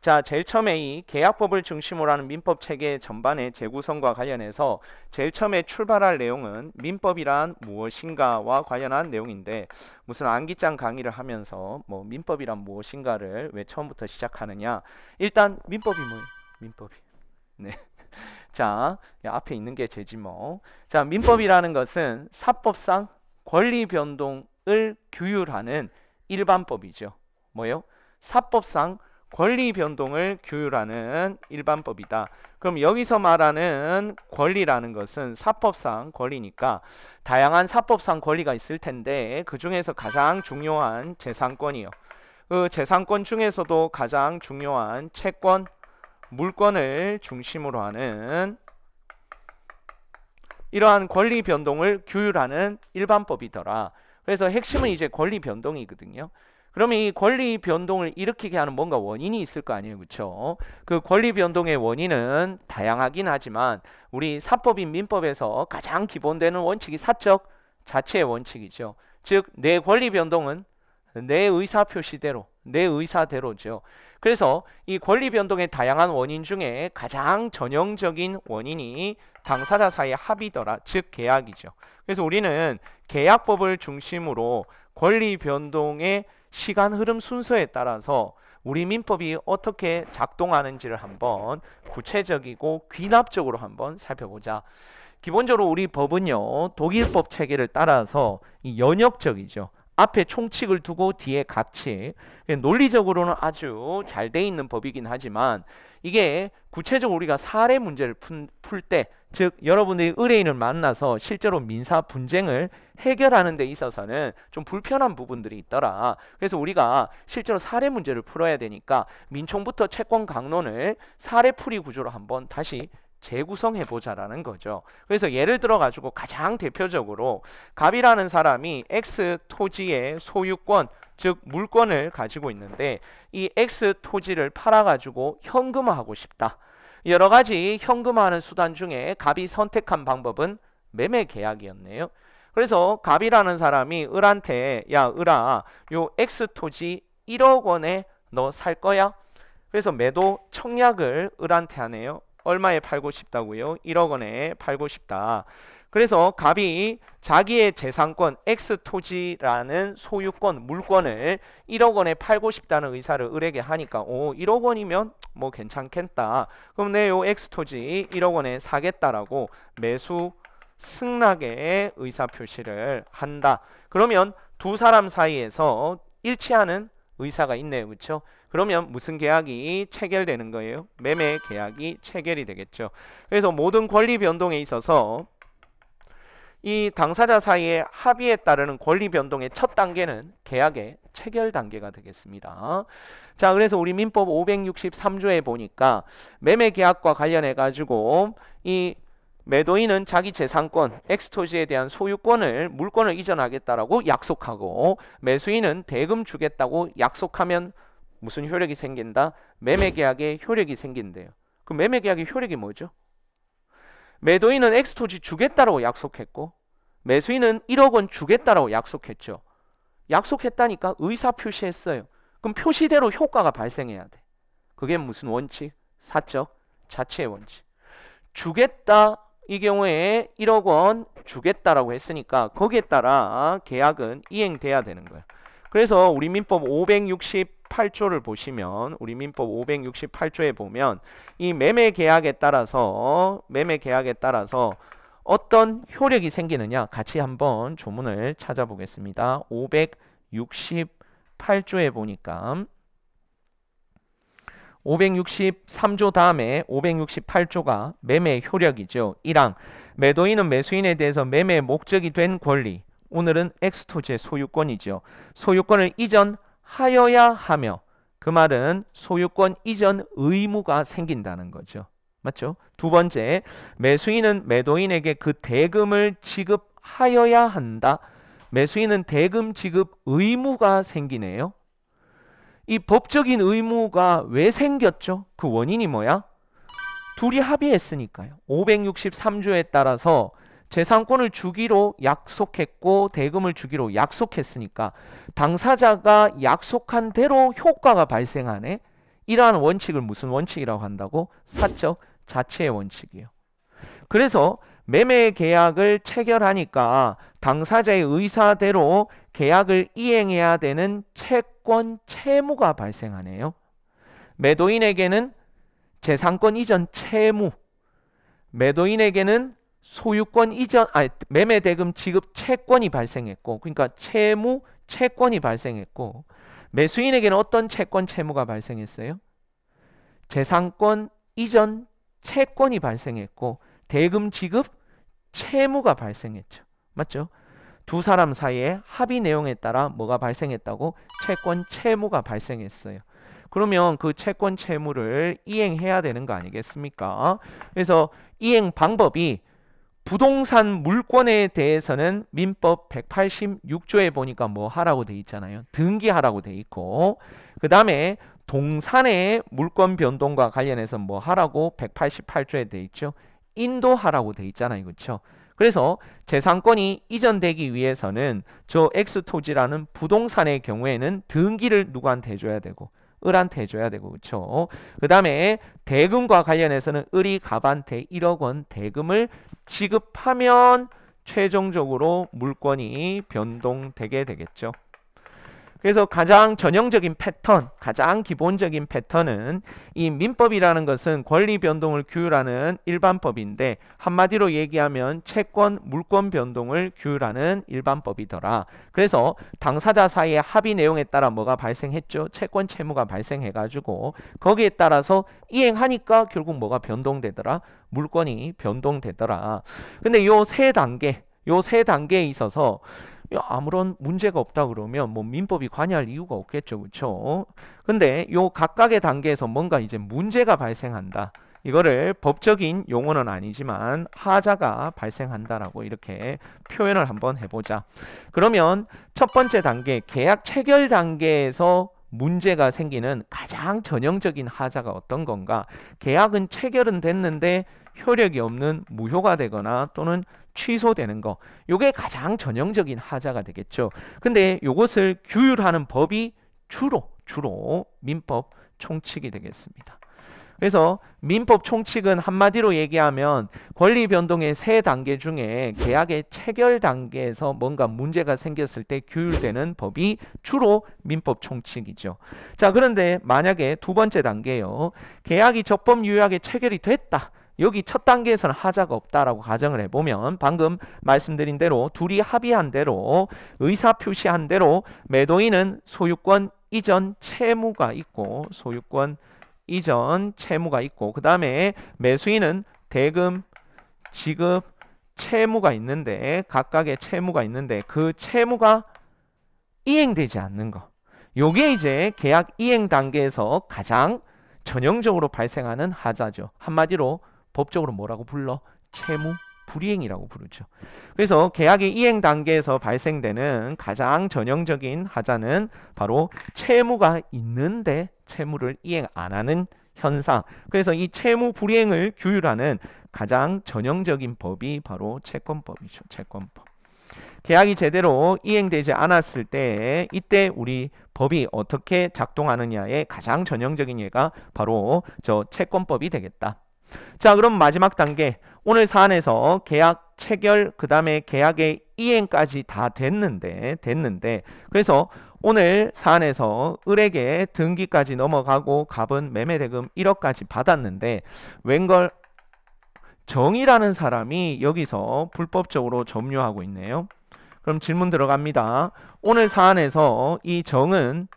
자, 제일 처음에 이 계약법을 중심으로 하는 민법 체계 전반의 재구성과 관련해서 제일 처음에 출발할 내용은 민법이란 무엇인가와 관련한 내용인데, 무슨 암기장 강의를 하면서 뭐 민법이란 무엇인가를 왜 처음부터 시작하느냐. 일단 민법이 뭐예요? 민법이. 네. 자, 앞에 있는 게 제지 뭐. 자, 민법이라는 것은 사법상 권리 변동을 규율하는 일반법이죠. 뭐예요? 사법상 권리 변동을 규율하는 일반법이다. 그럼 여기서 말하는 권리라는 것은 사법상 권리니까 다양한 사법상 권리가 있을 텐데, 그 중에서 가장 중요한 재산권이요. 그 재산권 중에서도 가장 중요한 채권, 물권을 중심으로 하는 이러한 권리 변동을 규율하는 일반법이더라. 그래서 핵심은 이제 권리 변동이거든요. 그러면 이 권리 변동을 일으키게 하는 뭔가 원인이 있을 거 아니에요, 그렇죠? 그 권리 변동의 원인은 다양하긴 하지만 우리 사법인 민법에서 가장 기본되는 원칙이 사적 자체의 원칙이죠. 즉, 내 권리 변동은 내 의사 표시대로, 내 의사대로죠. 그래서 이 권리 변동의 다양한 원인 중에 가장 전형적인 원인이 당사자 사이의 합의더라, 즉 계약이죠. 그래서 우리는 계약법을 중심으로 권리 변동의 시간 흐름 순서에 따라서 우리 민법이 어떻게 작동하는지를 한번 구체적이고 귀납적으로 한번 살펴보자. 기본적으로 우리 법은요, 독일법 체계를 따라서 연역적이죠. 앞에 총칙을 두고 뒤에 각칙. 논리적으로는 아주 잘 돼 있는 법이긴 하지만 이게 구체적으로 우리가 사례 문제를 풀 때, 즉 여러분들이 의뢰인을 만나서 실제로 민사 분쟁을 해결하는 데 있어서는 좀 불편한 부분들이 있더라. 그래서 우리가 실제로 사례 문제를 풀어야 되니까 민총부터 채권 강론을 사례풀이 구조로 한번 다시 재구성해 보자라는 거죠. 그래서 예를 들어 가지고 가장 대표적으로 갑이라는 사람이 X 토지의 소유권, 즉 물권을 가지고 있는데 이 X 토지를 팔아 가지고 현금화하고 싶다. 여러 가지 현금화하는 수단 중에 갑이 선택한 방법은 매매 계약이었네요. 그래서 갑이라는 사람이 을한테, 야 을아, 요 X 토지 1억 원에 너 살 거야? 그래서 매도 청약을 을한테 하네요. 얼마에 팔고 싶다고요? 1억 원에 팔고 싶다. 그래서 갑이 자기의 재산권 X 토지라는 소유권, 물권을 1억 원에 팔고 싶다는 의사를 을에게 하니까 1억 원이면 뭐 괜찮겠다. 그럼 내 요 X 토지 1억 원에 사겠다라고 매수 승낙의 의사 표시를 한다. 그러면 두 사람 사이에서 일치하는 의사가 있네요. 그렇죠? 그러면 무슨 계약이 체결되는 거예요? 매매 계약이 체결이 되겠죠. 그래서 모든 권리 변동에 있어서 이 당사자 사이의 합의에 따르는 권리 변동의 첫 단계는 계약의 체결 단계가 되겠습니다. 자, 그래서 우리 민법 563조에 보니까 매매 계약과 관련해 가지고 이 매도인은 자기 재산권, X토지에 대한 소유권을, 물권을 이전하겠다라고 약속하고 매수인은 대금 주겠다고 약속하면 무슨 효력이 생긴다? 매매 계약의 효력이 생긴대요. 그 매매 계약의 효력이 뭐죠? 매도인은 X토지 주겠다라고 약속했고 매수인은 1억 원 주겠다라고 약속했죠. 약속했다니까 의사 표시했어요. 그럼 표시대로 효과가 발생해야 돼. 그게 무슨 원칙? 사적 자체의 원칙. 주겠다, 이 경우에 1억 원 주겠다라고 했으니까 거기에 따라 계약은 이행돼야 되는 거예요. 그래서 우리 민법 568조를 보시면, 우리 민법 568조에 보면 이 매매 계약에 따라서 어떤 효력이 생기느냐 같이 한번 조문을 찾아보겠습니다. 568조에 보니까 563조 다음에 568조가 매매 효력이죠. 1항 매도인은 매수인에 대해서 매매 목적이 된 권리, 오늘은 X토지의 소유권이죠. 소유권을 이전하여야 하며, 그 말은 소유권 이전 의무가 생긴다는 거죠. 맞죠? 두 번째, 매수인은 매도인에게 그 대금을 지급하여야 한다. 매수인은 대금 지급 의무가 생기네요. 이 법적인 의무가 왜 생겼죠? 그 원인이 뭐야? 둘이 합의했으니까요. 563조에 따라서 재산권을 주기로 약속했고 대금을 주기로 약속했으니까 당사자가 약속한 대로 효과가 발생하네. 이러한 원칙을 무슨 원칙이라고 한다고? 사적 자치의 원칙이에요. 그래서 매매 계약을 체결하니까 당사자의 의사대로 계약을 이행해야 되는 채권 채무가 발생하네요. 매도인에게는 재산권 이전 채무, 매도인에게는 소유권 이전, 매매 대금 지급 채권이 발생했고, 그러니까 채무, 채권이 발생했고, 매수인에게는 어떤 채권 채무가 발생했어요? 재산권 이전 채권이 발생했고, 대금 지급 채무가 발생했죠. 맞죠? 두 사람 사이에 합의 내용에 따라 뭐가 발생했다고? 채권 채무가 발생했어요. 그러면 그 채권 채무를 이행해야 되는 거 아니겠습니까? 그래서 이행 방법이 부동산 물권에 대해서는 민법 186조에 보니까 뭐 하라고 돼 있잖아요. 등기하라고 돼 있고, 그 다음에 동산의 물권 변동과 관련해서 뭐 하라고 188조에 돼 있죠. 인도하라고 돼 있잖아요. 그렇죠? 그래서 재산권이 이전되기 위해서는 저 X토지라는 부동산의 경우에는 등기를 누구한테 해줘야 되고 을한테 해줘야 되고, 그렇죠? 그 다음에 대금과 관련해서는 을이 갑한테 1억 원 대금을 지급하면 최종적으로 물권이 변동되게 되겠죠. 그래서 가장 전형적인 패턴, 가장 기본적인 패턴은 이 민법이라는 것은 권리 변동을 규율하는 일반법인데, 한마디로 얘기하면 채권, 물권 변동을 규율하는 일반법이더라. 그래서 당사자 사이의 합의 내용에 따라 뭐가 발생했죠? 채권 채무가 발생해가지고 거기에 따라서 이행하니까 결국 뭐가 변동되더라? 물권이 변동되더라. 근데 요 세 단계에 있어서 아무런 문제가 없다 그러면 뭐 민법이 관여할 이유가 없겠죠. 그렇죠? 근데 요 각각의 단계에서 뭔가 이제 문제가 발생한다. 이거를 법적인 용어는 아니지만 하자가 발생한다라고 이렇게 표현을 한번 해보자. 그러면 첫 번째 단계, 계약 체결 단계에서 문제가 생기는 가장 전형적인 하자가 어떤 건가? 계약은 체결은 됐는데 효력이 없는 무효가 되거나 또는 취소되는 거, 요게 가장 전형적인 하자가 되겠죠. 근데 요것을 규율하는 법이 주로 민법 총칙이 되겠습니다. 그래서 민법 총칙은 한마디로 얘기하면 권리 변동의 세 단계 중에 계약의 체결 단계에서 뭔가 문제가 생겼을 때 규율되는 법이 주로 민법 총칙이죠. 자, 그런데 만약에 두 번째 단계요. 계약이 적법 유효하게 체결이 됐다. 여기 첫 단계에서는 하자가 없다라고 가정을 해보면 방금 말씀드린 대로 둘이 합의한 대로 의사표시한 대로 매도인은 소유권 이전 채무가 있고 그 다음에 매수인은 대금 지급 채무가 있는데 각각의 채무가 있는데 그 채무가 이행되지 않는 거, 요게 이제 계약 이행 단계에서 가장 전형적으로 발생하는 하자죠. 한마디로 법적으로 뭐라고 불러? 채무 불이행이라고 부르죠. 그래서 계약의 이행 단계에서 발생되는 가장 전형적인 하자는 바로 채무가 있는데 채무를 이행 안 하는 현상. 그래서 이 채무 불이행을 규율하는 가장 전형적인 법이 바로 채권법이죠. 채권법. 계약이 제대로 이행되지 않았을 때 이때 우리 법이 어떻게 작동하느냐의 가장 전형적인 예가 바로 저 채권법이 되겠다. 자, 그럼 마지막 단계, 오늘 사안에서 계약 체결 그 다음에 계약의 이행까지 다 됐는데 그래서 오늘 사안에서 을에게 등기까지 넘어가고 갑은 매매대금 1억까지 받았는데 웬걸 정이라는 사람이 여기서 불법적으로 점유하고 있네요. 그럼 질문 들어갑니다. 오늘 사안에서 이 정은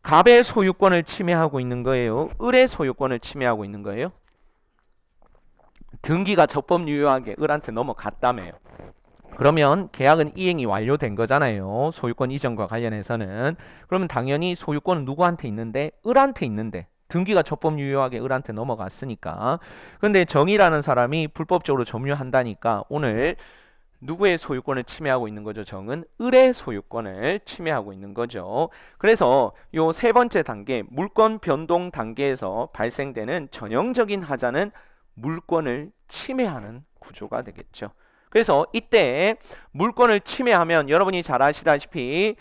갑의 소유권을 침해하고 있는 거예요? 을의 소유권을 침해하고 있는 거예요? 등기가 적법 유효하게 을한테 넘어갔다며요. 그러면 계약은 이행이 완료된 거잖아요. 소유권 이전과 관련해서는. 그러면 당연히 소유권은 누구한테 있는데? 을한테 있는데. 등기가 적법 유효하게 을한테 넘어갔으니까. 근데 정이라는 사람이 불법적으로 점유한다니까 오늘 누구의 소유권을 침해하고 있는 거죠? 정은 을의 소유권을 침해하고 있는 거죠. 그래서 요 세 번째 단계, 물권 변동 단계에서 발생되는 전형적인 하자는 물권을 침해하는 구조가 되겠죠. 그래서 이때 물권을 침해하면 여러분이 잘 아시다시피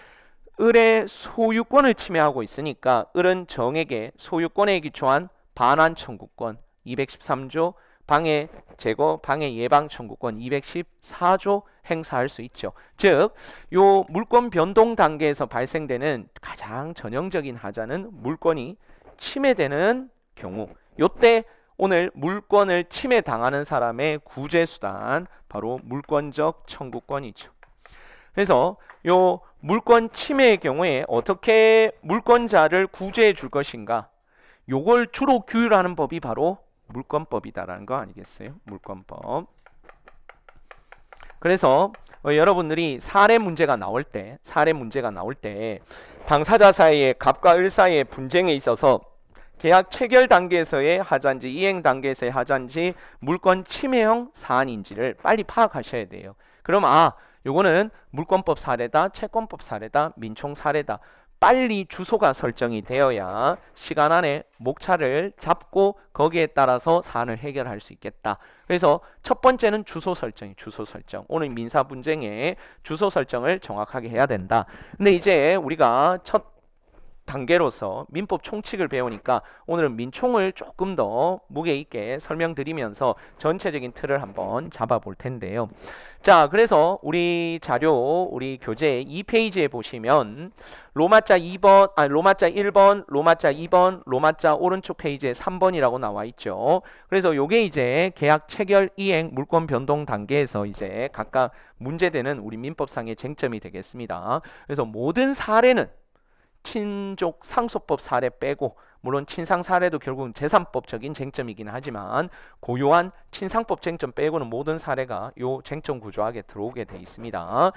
을의 소유권을 침해하고 있으니까 을은 정에게 소유권에 기초한 반환 청구권 213조, 방해 제거, 방해 예방 청구권 214조 행사할 수 있죠. 즉, 요 물권 변동 단계에서 발생되는 가장 전형적인 하자는 물권이 침해되는 경우. 요때 오늘 물권을 침해당하는 사람의 구제수단 바로 물권적 청구권이죠. 그래서 요 물권 침해의 경우에 어떻게 물권자를 구제해 줄 것인가? 요걸 주로 규율하는 법이 바로 물권법이다라는 거 아니겠어요? 물권법. 그래서 여러분들이 사례 문제가 나올 때 당사자 사이에 갑과 을 사이의 분쟁에 있어서 계약 체결 단계에서의 하자인지 이행 단계에서의 하자인지 물권 침해형 사안인지를 빨리 파악하셔야 돼요. 그럼 요거는 물권법 사례다, 채권법 사례다, 민총 사례다. 빨리 주소가 설정이 되어야 시간 안에 목차를 잡고 거기에 따라서 사안을 해결할 수 있겠다. 그래서 첫 번째는 주소 설정. 오늘 민사 분쟁의 주소 설정을 정확하게 해야 된다. 근데 이제 우리가 첫 단계로서 민법 총칙을 배우니까 오늘은 민총을 조금 더 무게 있게 설명드리면서 전체적인 틀을 한번 잡아볼 텐데요. 자, 그래서 우리 자료, 우리 교재 2페이지에 보시면 로마자 2번, 로마자 1번, 로마자 2번, 로마자 오른쪽 페이지에 3번이라고 나와 있죠. 그래서 요게 이제 계약 체결 이행 물권 변동 단계에서 이제 각각 문제되는 우리 민법상의 쟁점이 되겠습니다. 그래서 모든 사례는 친족 상속법 사례 빼고, 물론 친상 사례도 결국은 재산법적인 쟁점이긴 하지만 고유한 친상법 쟁점 빼고는 모든 사례가 요 쟁점 구조하에 들어오게 돼 있습니다.